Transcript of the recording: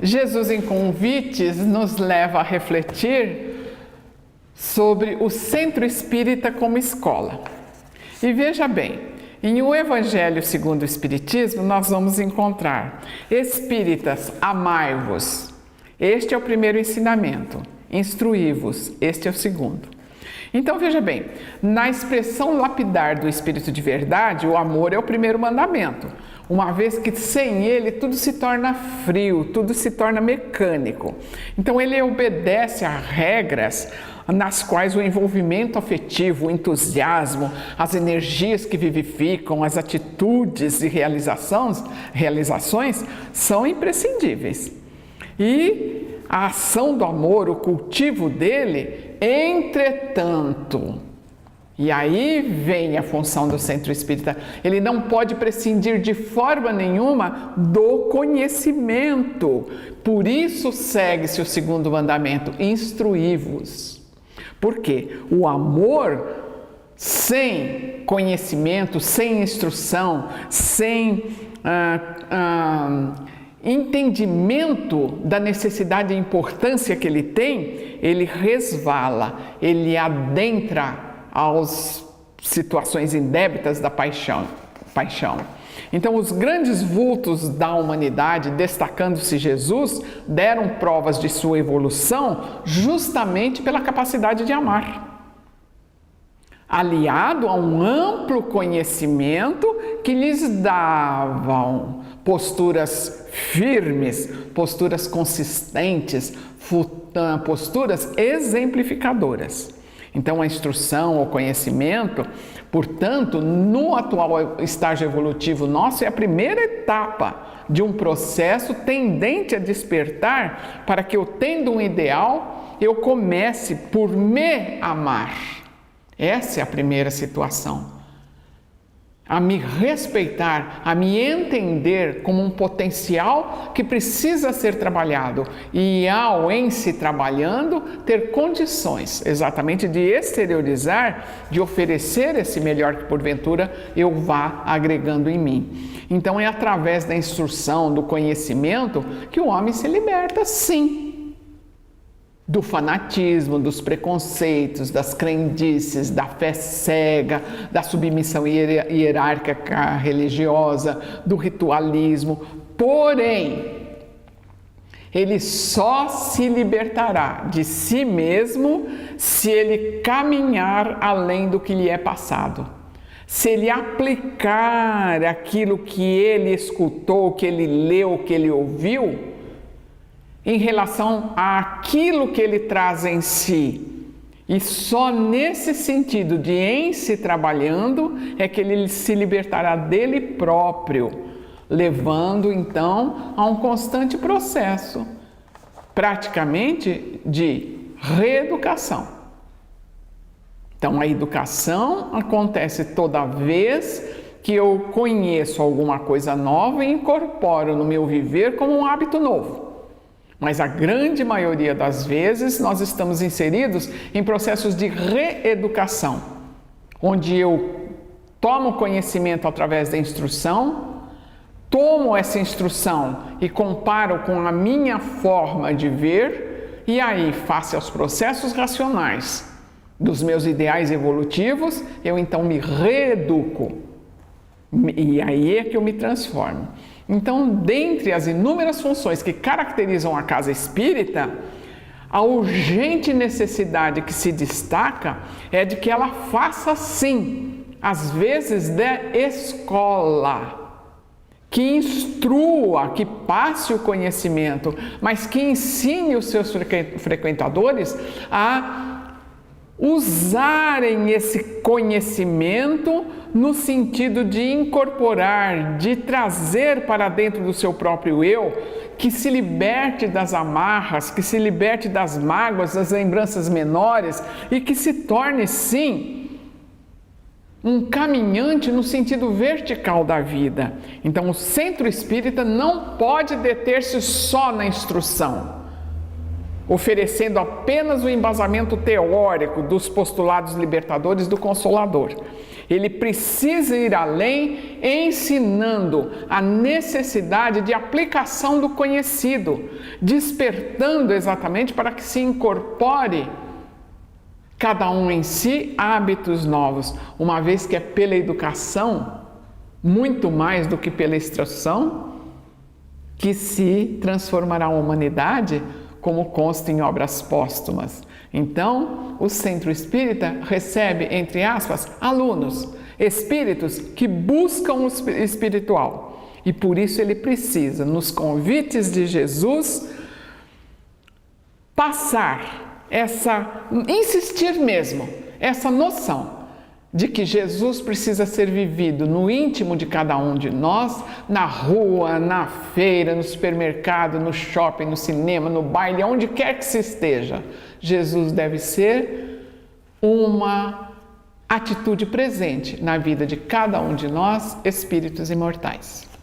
Jesus em Convites nos leva a refletir sobre o Centro Espírita como escola. E veja bem, em O Evangelho segundo o Espiritismo, nós vamos encontrar: espíritas, amai-vos. Este é o primeiro ensinamento. Instruí-vos. Este é o segundo. Então, veja bem, na expressão lapidar do Espírito de Verdade, o amor é o primeiro mandamento, uma vez que sem ele tudo se torna frio, tudo se torna mecânico. Então, ele obedece a regras nas quais o envolvimento afetivo, o entusiasmo, as energias que vivificam, as atitudes e realizações são imprescindíveis. E a ação do amor, o cultivo dele, entretanto, e aí vem a função do Centro Espírita, ele não pode prescindir de forma nenhuma do conhecimento. Por isso segue-se o segundo mandamento: instruí-vos. Por quê? O amor sem conhecimento, sem instrução, sem entendimento da necessidade e importância que ele tem, ele resvala, ele adentra às situações indébitas da paixão. Então, os grandes vultos da humanidade, destacando-se Jesus, deram provas de sua evolução justamente pela capacidade de amar, aliado a um amplo conhecimento que lhes davam posturas firmes, posturas consistentes, posturas exemplificadoras. Então, a instrução, o conhecimento, portanto, no atual estágio evolutivo nosso, é a primeira etapa de um processo tendente a despertar para que eu, tendo um ideal, eu comece por me amar. Essa é a primeira situação. A me respeitar, a me entender como um potencial que precisa ser trabalhado e, ao em se trabalhando, ter condições exatamente de exteriorizar, de oferecer esse melhor que porventura eu vá agregando em mim. Então é através da instrução, do conhecimento, que o homem se liberta, sim, do fanatismo, dos preconceitos, das crendices, da fé cega, da submissão hierárquica religiosa, do ritualismo. Porém, ele só se libertará de si mesmo se ele caminhar além do que lhe é passado. Se ele aplicar aquilo que ele escutou, que ele leu, que ele ouviu, em relação àquilo que ele traz em si. E só nesse sentido de em se trabalhando é que ele se libertará dele próprio, levando então a um constante processo, praticamente de reeducação. Então a educação acontece toda vez que eu conheço alguma coisa nova e incorporo no meu viver como um hábito novo. Mas a grande maioria das vezes nós estamos inseridos em processos de reeducação, onde eu tomo conhecimento através da instrução, tomo essa instrução e comparo com a minha forma de ver, e aí, face aos processos racionais dos meus ideais evolutivos, eu então me reeduco. E aí é que eu me transformo. Então, dentre as inúmeras funções que caracterizam a casa espírita, a urgente necessidade que se destaca é de que ela faça, sim, às vezes de escola, que instrua, que passe o conhecimento, mas que ensine os seus frequentadores a usarem esse conhecimento no sentido de incorporar, de trazer para dentro do seu próprio eu, que se liberte das amarras, que se liberte das mágoas, das lembranças menores e que se torne, sim, um caminhante no sentido vertical da vida. Então, o Centro Espírita não pode deter-se só na instrução, oferecendo apenas o embasamento teórico dos postulados libertadores do Consolador. Ele precisa ir além, ensinando a necessidade de aplicação do conhecido, despertando exatamente para que se incorpore cada um em si hábitos novos, uma vez que é pela educação, muito mais do que pela instrução, que se transformará a humanidade, como consta em obras póstumas. Então, o Centro Espírita recebe, entre aspas, alunos, espíritos que buscam o espiritual. E por isso ele precisa, nos convites de Jesus, insistir mesmo, essa noção de que Jesus precisa ser vivido no íntimo de cada um de nós, na rua, na feira, no supermercado, no shopping, no cinema, no baile, onde quer que se esteja. Jesus deve ser uma atitude presente na vida de cada um de nós, espíritos imortais.